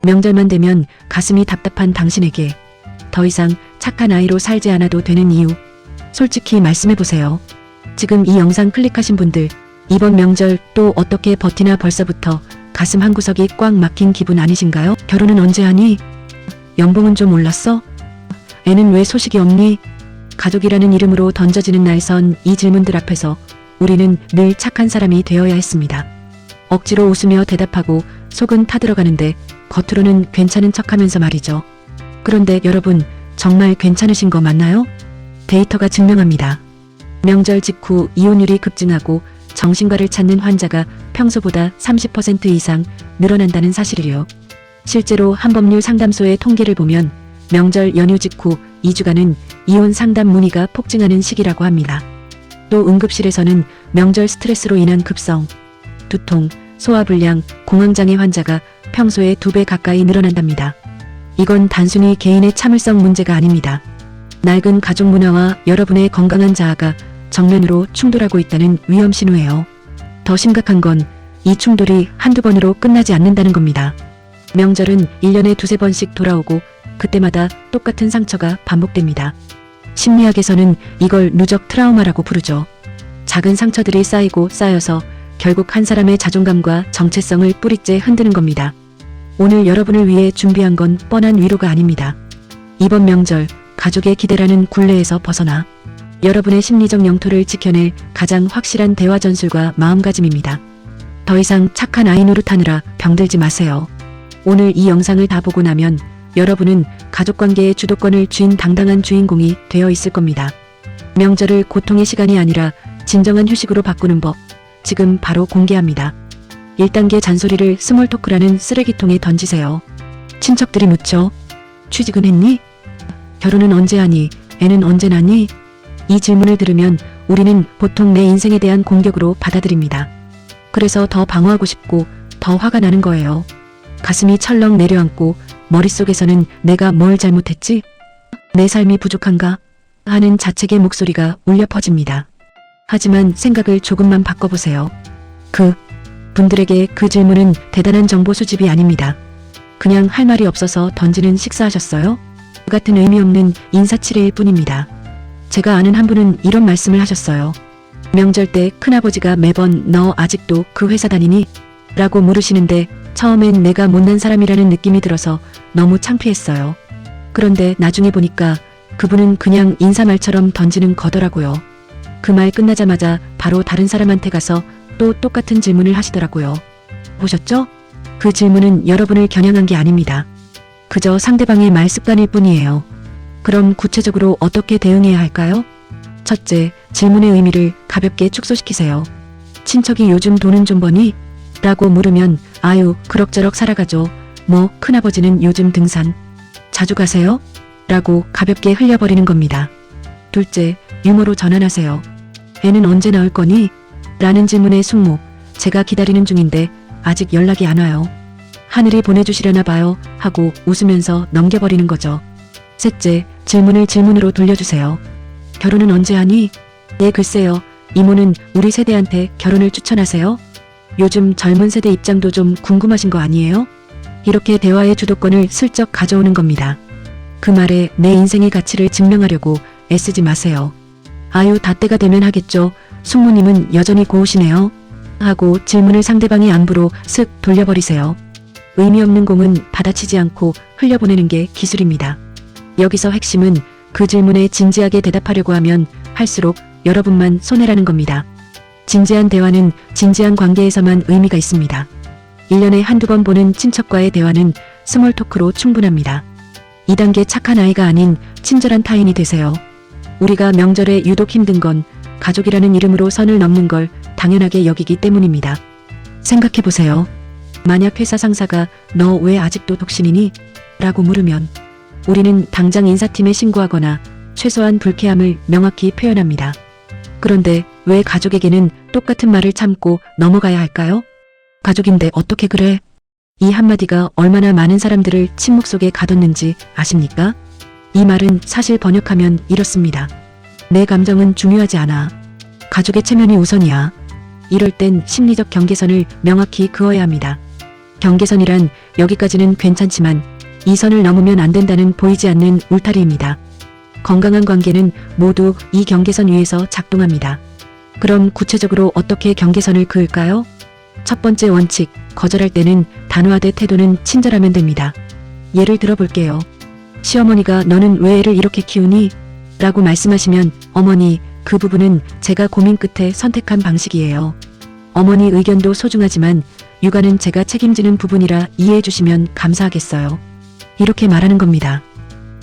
명절만 되면 가슴이 답답한 당신에게 더 이상 착한 아이로 살지 않아도 되는 이유, 솔직히 말씀해보세요. 지금 이 영상 클릭하신 분들, 이번 명절 또 어떻게 버티나 벌써부터 가슴 한구석이 꽉 막힌 기분 아니신가요? 결혼은 언제 하니? 연봉은 좀 올랐어? 애는 왜 소식이 없니? 가족이라는 이름으로 던져지는 날선 이 질문들 앞에서 우리는 늘 착한 사람이 되어야 했습니다. 억지로 웃으며 대답하고 속은 타들어가는데 겉으로는 괜찮은 척하면서 말이죠. 그런데 여러분, 정말 괜찮으신 거 맞나요? 데이터가 증명합니다. 명절 직후 이혼율이 급증하고 정신과를 찾는 환자가 평소보다 30% 이상 늘어난다는 사실이요. 실제로 한법률 상담소의 통계를 보면 명절 연휴 직후 2주간은 이혼 상담 문의가 폭증하는 시기라고 합니다. 또 응급실에서는 명절 스트레스로 인한 급성, 두통, 소화불량, 공황장애 환자가 평소에 2배 가까이 늘어난답니다. 이건 단순히 개인의 참을성 문제가 아닙니다. 낡은 가족 문화와 여러분의 건강한 자아가 정면으로 충돌하고 있다는 위험 신호예요. 더 심각한 건 이 충돌이 한두 번으로 끝나지 않는다는 겁니다. 명절은 1년에 2~3번씩 돌아오고 그때마다 똑같은 상처가 반복됩니다. 심리학에서는 이걸 누적 트라우마라고 부르죠. 작은 상처들이 쌓이고 쌓여서 결국 한 사람의 자존감과 정체성을 뿌리째 흔드는 겁니다. 오늘 여러분을 위해 준비한 건 뻔한 위로가 아닙니다. 이번 명절, 가족의 기대라는 굴레에서 벗어나 여러분의 심리적 영토를 지켜낼 가장 확실한 대화 전술과 마음가짐입니다. 더 이상 착한 아이 노릇하느라 병들지 마세요. 오늘 이 영상을 다 보고 나면 여러분은 가족관계의 주도권을 쥔 당당한 주인공이 되어 있을 겁니다. 명절을 고통의 시간이 아니라 진정한 휴식으로 바꾸는 법, 지금 바로 공개합니다. 1단계 잔소리를 스몰토크라는 쓰레기통에 던지세요. 친척들이 묻죠. 취직은 했니? 결혼은 언제 하니? 애는 언제 낳니? 이 질문을 들으면 우리는 보통 내 인생에 대한 공격으로 받아들입니다. 그래서 더 방어하고 싶고 더 화가 나는 거예요. 가슴이 철렁 내려앉고 머릿속에서는 내가 뭘 잘못했지? 내 삶이 부족한가? 하는 자책의 목소리가 울려 퍼집니다. 하지만 생각을 조금만 바꿔보세요. 분들에게 그 질문은 대단한 정보 수집이 아닙니다. 그냥 할 말이 없어서 던지는 식사하셨어요? 그 같은 의미 없는 인사치레일 뿐입니다. 제가 아는 한 분은 이런 말씀을 하셨어요. 명절 때 큰아버지가 매번 너 아직도 그 회사 다니니? 라고 물으시는데 처음엔 내가 못난 사람이라는 느낌이 들어서 너무 창피했어요. 그런데 나중에 보니까 그분은 그냥 인사말처럼 던지는 거더라고요. 그 말 끝나자마자 바로 다른 사람한테 가서 또 똑같은 질문을 하시더라고요. 보셨죠? 그 질문은 여러분을 겨냥한 게 아닙니다. 그저 상대방의 말 습관일 뿐이에요. 그럼 구체적으로 어떻게 대응해야 할까요? 첫째, 질문의 의미를 가볍게 축소시키세요. 친척이 요즘 돈은 좀 버니? 라고 물으면 아유, 그럭저럭 살아가죠. 뭐 큰아버지는 요즘 등산 자주 가세요? 라고 가볍게 흘려버리는 겁니다. 둘째, 유머로 전환하세요. 애는 언제 나올 거니? 라는 질문의 숙모, 제가 기다리는 중인데 아직 연락이 안 와요. 하늘이 보내주시려나 봐요 하고 웃으면서 넘겨버리는 거죠. 셋째, 질문을 질문으로 돌려주세요. 결혼은 언제 하니? 네, 글쎄요. 이모는 우리 세대한테 결혼을 추천하세요? 요즘 젊은 세대 입장도 좀 궁금하신 거 아니에요? 이렇게 대화의 주도권을 슬쩍 가져오는 겁니다. 그 말에 내 인생의 가치를 증명하려고 애쓰지 마세요. 아유, 다 때가 되면 하겠죠. 숙모님은 여전히 고우시네요. 하고 질문을 상대방의 안부로 슥 돌려버리세요. 의미 없는 공은 받아치지 않고 흘려보내는 게 기술입니다. 여기서 핵심은 그 질문에 진지하게 대답하려고 하면 할수록 여러분만 손해라는 겁니다. 진지한 대화는 진지한 관계에서만 의미가 있습니다. 1년에 한두 번 보는 친척과의 대화는 스몰 토크로 충분합니다. 2단계 착한 아이가 아닌 친절한 타인이 되세요. 우리가 명절에 유독 힘든 건 가족이라는 이름으로 선을 넘는 걸 당연하게 여기기 때문입니다. 생각해보세요. 만약 회사 상사가 너 왜 아직도 독신이니? 라고 물으면 우리는 당장 인사팀에 신고하거나 최소한 불쾌함을 명확히 표현합니다. 그런데 왜 가족에게는 똑같은 말을 참고 넘어가야 할까요? 가족인데 어떻게 그래? 이 한마디가 얼마나 많은 사람들을 침묵 속에 가뒀는지 아십니까? 이 말은 사실 번역하면 이렇습니다. 내 감정은 중요하지 않아. 가족의 체면이 우선이야. 이럴 땐 심리적 경계선을 명확히 그어야 합니다. 경계선이란 여기까지는 괜찮지만 이 선을 넘으면 안 된다는 보이지 않는 울타리입니다. 건강한 관계는 모두 이 경계선 위에서 작동합니다. 그럼 구체적으로 어떻게 경계선을 그을까요? 첫 번째 원칙, 거절할 때는 단호하되 태도는 친절하면 됩니다. 예를 들어 볼게요. 시어머니가 너는 왜 애를 이렇게 키우니? 라고 말씀하시면 어머니, 그 부분은 제가 고민 끝에 선택한 방식이에요. 어머니 의견도 소중하지만 육아는 제가 책임지는 부분이라 이해해 주시면 감사하겠어요. 이렇게 말하는 겁니다.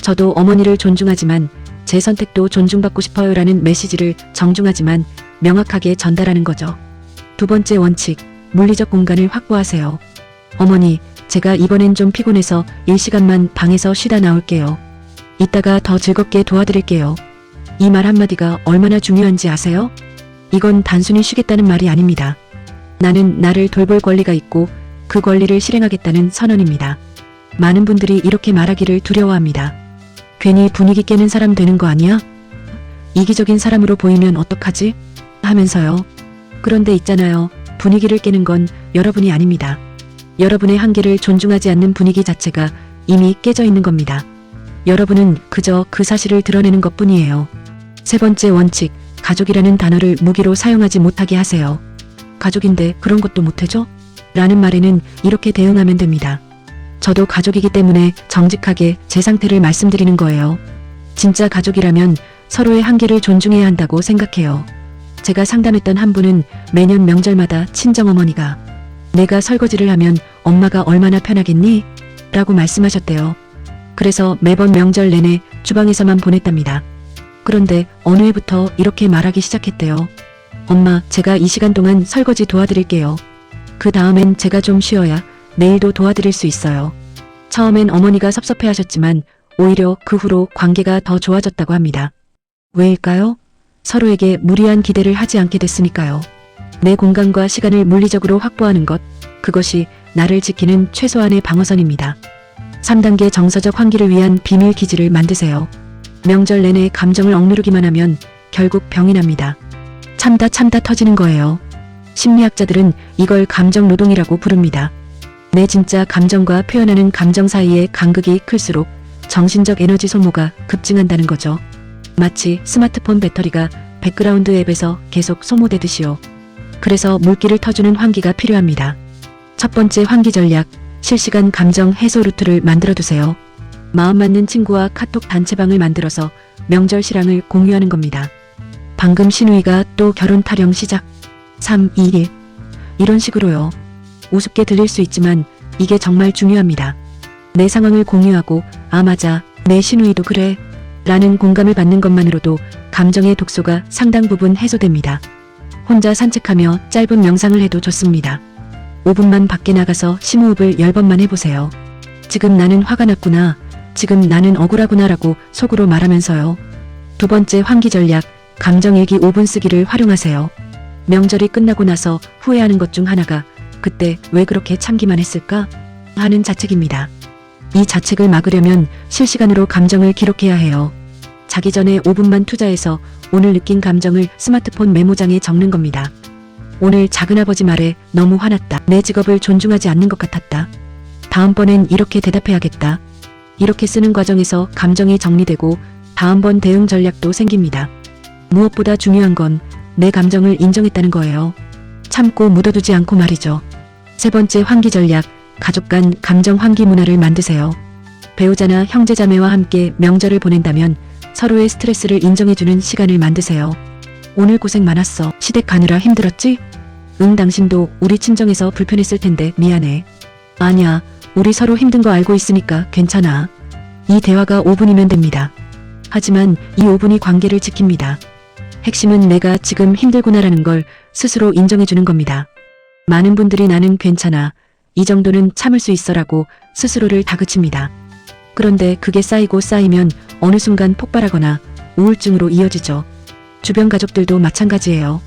저도 어머니를 존중하지만 제 선택도 존중받고 싶어요라는 메시지를 정중하지만 명확하게 전달하는 거죠. 두 번째 원칙, 물리적 공간을 확보하세요. 어머니, 제가 이번엔 좀 피곤해서 1시간만 방에서 쉬다 나올게요. 이따가 더 즐겁게 도와드릴게요. 이 말 한마디가 얼마나 중요한지 아세요? 이건 단순히 쉬겠다는 말이 아닙니다. 나는 나를 돌볼 권리가 있고 그 권리를 실행하겠다는 선언입니다. 많은 분들이 이렇게 말하기를 두려워합니다. 괜히 분위기 깨는 사람 되는 거 아니야? 이기적인 사람으로 보이면 어떡하지? 하면서요. 그런데 있잖아요. 분위기를 깨는 건 여러분이 아닙니다. 여러분의 한계를 존중하지 않는 분위기 자체가 이미 깨져 있는 겁니다. 여러분은 그저 그 사실을 드러내는 것뿐이에요. 세 번째 원칙, 가족이라는 단어를 무기로 사용하지 못하게 하세요. 가족인데 그런 것도 못해줘? 라는 말에는 이렇게 대응하면 됩니다. 저도 가족이기 때문에 정직하게 제 상태를 말씀드리는 거예요. 진짜 가족이라면 서로의 한계를 존중해야 한다고 생각해요. 제가 상담했던 한 분은 매년 명절마다 친정어머니가 내가 설거지를 하면 엄마가 얼마나 편하겠니? 라고 말씀하셨대요. 그래서 매번 명절 내내 주방에서만 보냈답니다. 그런데 어느 해부터 이렇게 말하기 시작했대요. 엄마, 제가 이 시간 동안 설거지 도와드릴게요. 그 다음엔 제가 좀 쉬어야 내일도 도와드릴 수 있어요. 처음엔 어머니가 섭섭해하셨지만 오히려 그 후로 관계가 더 좋아졌다고 합니다. 왜일까요? 서로에게 무리한 기대를 하지 않게 됐으니까요. 내 공간과 시간을 물리적으로 확보하는 것, 그것이 나를 지키는 최소한의 방어선입니다. 3단계 정서적 환기를 위한 비밀 기지를 만드세요. 명절 내내 감정을 억누르기만 하면 결국 병이 납니다. 참다 터지는 거예요. 심리학자들은 이걸 감정 노동이라고 부릅니다. 내 진짜 감정과 표현하는 감정 사이의 간극이 클수록 정신적 에너지 소모가 급증한다는 거죠. 마치 스마트폰 배터리가 백그라운드 앱에서 계속 소모되듯이요. 그래서 물기를 터주는 환기가 필요합니다. 첫 번째 환기 전략, 실시간 감정 해소 루트를 만들어두세요. 마음 맞는 친구와 카톡 단체방을 만들어서 명절 실황을 공유하는 겁니다. 방금 신우이가 또 결혼 타령 시작. 3, 2, 1. 이런 식으로요. 우습게 들릴 수 있지만 이게 정말 중요합니다. 내 상황을 공유하고 아 맞아, 내 신우이도 그래 라는 공감을 받는 것만으로도 감정의 독소가 상당 부분 해소됩니다. 혼자 산책하며 짧은 명상을 해도 좋습니다. 5분만 밖에 나가서 심호흡을 10번만 해보세요. 지금 나는 화가 났구나. 지금 나는 억울하구나 라고 속으로 말하면서요. 두 번째 환기 전략, 감정일기 5분 쓰기를 활용하세요. 명절이 끝나고 나서 후회하는 것 중 하나가 그때 왜 그렇게 참기만 했을까? 하는 자책입니다. 이 자책을 막으려면 실시간으로 감정을 기록해야 해요. 자기 전에 5분만 투자해서 오늘 느낀 감정을 스마트폰 메모장에 적는 겁니다. 오늘 작은아버지 말에 너무 화났다. 내 직업을 존중하지 않는 것 같았다. 다음번엔 이렇게 대답해야겠다. 이렇게 쓰는 과정에서 감정이 정리되고 다음번 대응 전략도 생깁니다. 무엇보다 중요한 건 내 감정을 인정했다는 거예요. 참고 묻어두지 않고 말이죠. 세 번째 환기 전략, 가족 간 감정 환기 문화를 만드세요. 배우자나 형제자매와 함께 명절을 보낸다면 서로의 스트레스를 인정해주는 시간을 만드세요. 오늘 고생 많았어. 시댁 가느라 힘들었지? 응, 당신도 우리 친정에서 불편했을 텐데 미안해. 아니야, 우리 서로 힘든 거 알고 있으니까 괜찮아. 이 대화가 5분이면 됩니다. 하지만 이 5분이 관계를 지킵니다. 핵심은 내가 지금 힘들구나라는 걸 스스로 인정해주는 겁니다. 많은 분들이 나는 괜찮아, 이 정도는 참을 수 있어라고 스스로를 다그칩니다. 그런데 그게 쌓이고 쌓이면 어느 순간 폭발하거나 우울증으로 이어지죠. 주변 가족들도 마찬가지예요.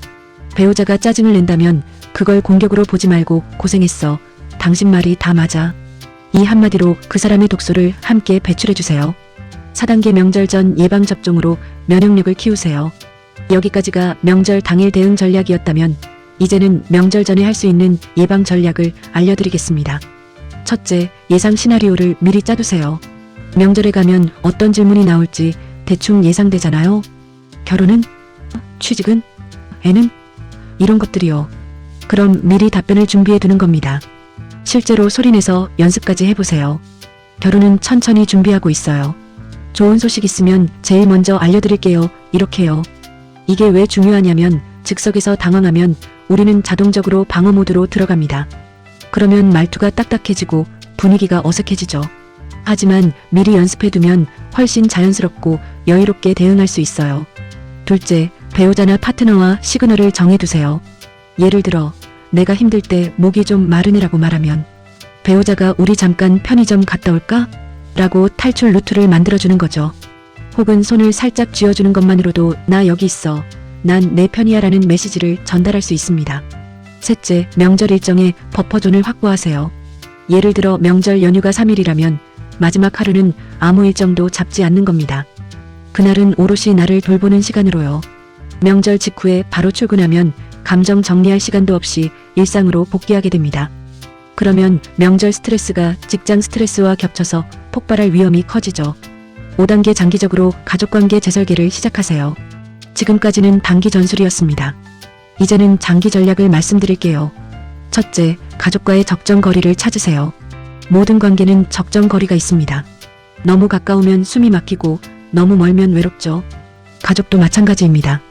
배우자가 짜증을 낸다면 그걸 공격으로 보지 말고 고생했어. 당신 말이 다 맞아. 이 한마디로 그 사람의 독소를 함께 배출해주세요. 4단계 명절 전 예방접종으로 면역력을 키우세요. 여기까지가 명절 당일 대응 전략이었다면 이제는 명절 전에 할 수 있는 예방 전략을 알려드리겠습니다. 첫째, 예상 시나리오를 미리 짜두세요. 명절에 가면 어떤 질문이 나올지 대충 예상되잖아요. 결혼은? 취직은? 애는? 이런 것들이요. 그럼 미리 답변을 준비해 두는 겁니다. 실제로 소리내서 연습까지 해보세요. 결혼은 천천히 준비하고 있어요. 좋은 소식 있으면 제일 먼저 알려드릴게요. 이렇게요. 이게 왜 중요하냐면 즉석에서 당황하면 우리는 자동적으로 방어 모드로 들어갑니다. 그러면 말투가 딱딱해지고 분위기가 어색해지죠. 하지만 미리 연습해두면 훨씬 자연스럽고 여유롭게 대응할 수 있어요. 둘째, 배우자나 파트너와 시그널을 정해두세요. 예를 들어, 내가 힘들 때 목이 좀 마르네라고 말하면 배우자가 우리 잠깐 편의점 갔다 올까? 라고 탈출 루트를 만들어주는 거죠. 혹은 손을 살짝 쥐어주는 것만으로도 나 여기 있어. 난 내 편이야 라는 메시지를 전달할 수 있습니다. 셋째, 명절 일정에 버퍼존을 확보하세요. 예를 들어 명절 연휴가 3일이라면 마지막 하루는 아무 일정도 잡지 않는 겁니다. 그날은 오롯이 나를 돌보는 시간으로요. 명절 직후에 바로 출근하면 감정 정리할 시간도 없이 일상으로 복귀하게 됩니다. 그러면 명절 스트레스가 직장 스트레스와 겹쳐서 폭발할 위험이 커지죠. 5단계 장기적으로 가족관계 재설계를 시작하세요. 지금까지는 단기 전술이었습니다. 이제는 장기 전략을 말씀드릴게요. 첫째, 가족과의 적정 거리를 찾으세요. 모든 관계는 적정 거리가 있습니다. 너무 가까우면 숨이 막히고 너무 멀면 외롭죠. 가족도 마찬가지입니다.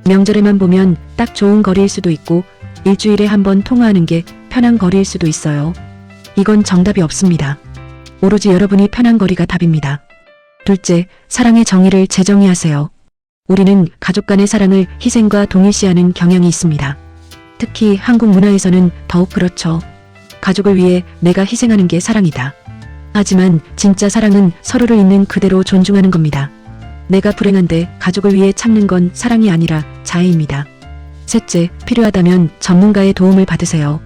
명절에만 보면 딱 좋은 거리일 수도 있고 일주일에 한 번 통화하는 게 편한 거리일 수도 있어요. 이건 정답이 없습니다. 오로지 여러분이 편한 거리가 답입니다. 둘째, 사랑의 정의를 재정의하세요. 우리는 가족 간의 사랑을 희생과 동일시하는 경향이 있습니다. 특히 한국 문화에서는 더욱 그렇죠. 가족을 위해 내가 희생하는 게 사랑이다. 하지만 진짜 사랑은 서로를 있는 그대로 존중하는 겁니다. 내가 불행한데 가족을 위해 참는 건 사랑이 아니라 자해입니다. 셋째, 필요하다면 전문가의 도움을 받으세요.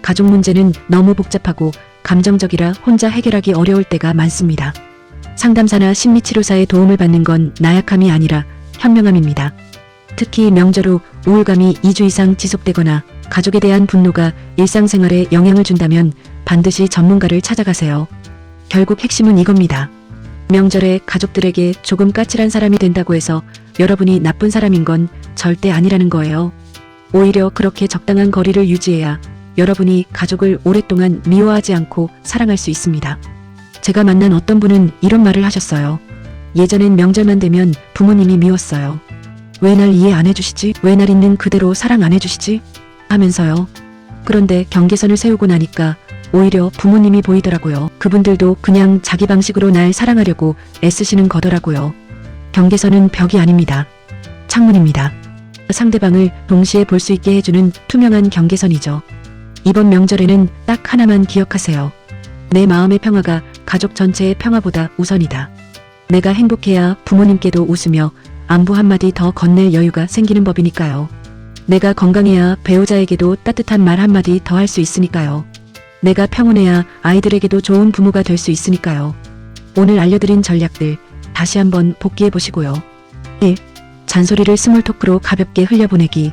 가족 문제는 너무 복잡하고 감정적이라 혼자 해결하기 어려울 때가 많습니다. 상담사나 심리치료사의 도움을 받는 건 나약함이 아니라 현명함입니다. 특히 명절 후 우울감이 2주 이상 지속되거나 가족에 대한 분노가 일상생활에 영향을 준다면 반드시 전문가를 찾아가세요. 결국 핵심은 이겁니다. 명절에 가족들에게 조금 까칠한 사람이 된다고 해서 여러분이 나쁜 사람인 건 절대 아니라는 거예요. 오히려 그렇게 적당한 거리를 유지해야 여러분이 가족을 오랫동안 미워하지 않고 사랑할 수 있습니다. 제가 만난 어떤 분은 이런 말을 하셨어요. 예전엔 명절만 되면 부모님이 미웠어요. 왜 날 이해 안 해주시지? 왜 날 있는 그대로 사랑 안 해주시지? 하면서요. 그런데 경계선을 세우고 나니까 오히려 부모님이 보이더라고요. 그분들도 그냥 자기 방식으로 날 사랑하려고 애쓰시는 거더라고요. 경계선은 벽이 아닙니다. 창문입니다. 상대방을 동시에 볼 수 있게 해주는 투명한 경계선이죠. 이번 명절에는 딱 하나만 기억하세요. 내 마음의 평화가 가족 전체의 평화보다 우선이다. 내가 행복해야 부모님께도 웃으며 안부 한마디 더 건넬 여유가 생기는 법이니까요. 내가 건강해야 배우자에게도 따뜻한 말 한마디 더 할 수 있으니까요. 내가 평온해야 아이들에게도 좋은 부모가 될 수 있으니까요. 오늘 알려드린 전략들 다시 한번 복기해 보시고요. 1. 잔소리를 스몰토크로 가볍게 흘려보내기.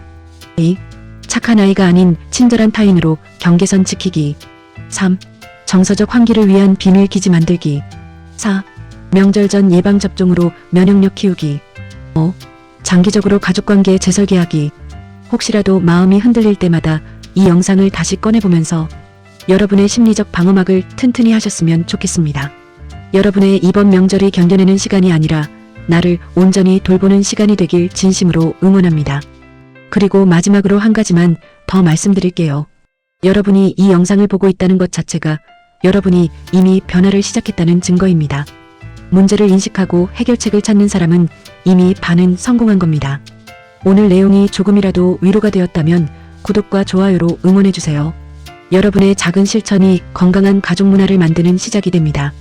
2. 착한 아이가 아닌 친절한 타인으로 경계선 지키기. 3. 정서적 환기를 위한 비밀 기지 만들기. 4. 명절 전 예방접종으로 면역력 키우기. 5. 장기적으로 가족관계 재설계하기. 혹시라도 마음이 흔들릴 때마다 이 영상을 다시 꺼내보면서 여러분의 심리적 방어막을 튼튼히 하셨으면 좋겠습니다. 여러분의 이번 명절이 견뎌내는 시간이 아니라 나를 온전히 돌보는 시간이 되길 진심으로 응원합니다. 그리고 마지막으로 한 가지만 더 말씀드릴게요. 여러분이 이 영상을 보고 있다는 것 자체가 여러분이 이미 변화를 시작했다는 증거입니다. 문제를 인식하고 해결책을 찾는 사람은 이미 반은 성공한 겁니다. 오늘 내용이 조금이라도 위로가 되었다면 구독과 좋아요로 응원해주세요. 여러분의 작은 실천이 건강한 가족 문화를 만드는 시작이 됩니다.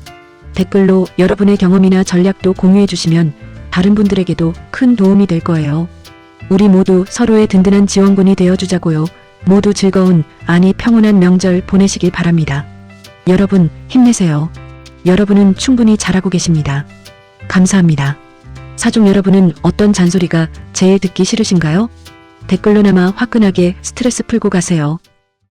댓글로 여러분의 경험이나 전략도 공유해주시면 다른 분들에게도 큰 도움이 될 거예요. 우리 모두 서로의 든든한 지원군이 되어주자고요. 모두 즐거운, 아니 평온한 명절 보내시길 바랍니다. 여러분 힘내세요. 여러분은 충분히 잘하고 계십니다. 감사합니다. 사족 여러분은 어떤 잔소리가 제일 듣기 싫으신가요? 댓글로나마 화끈하게 스트레스 풀고 가세요.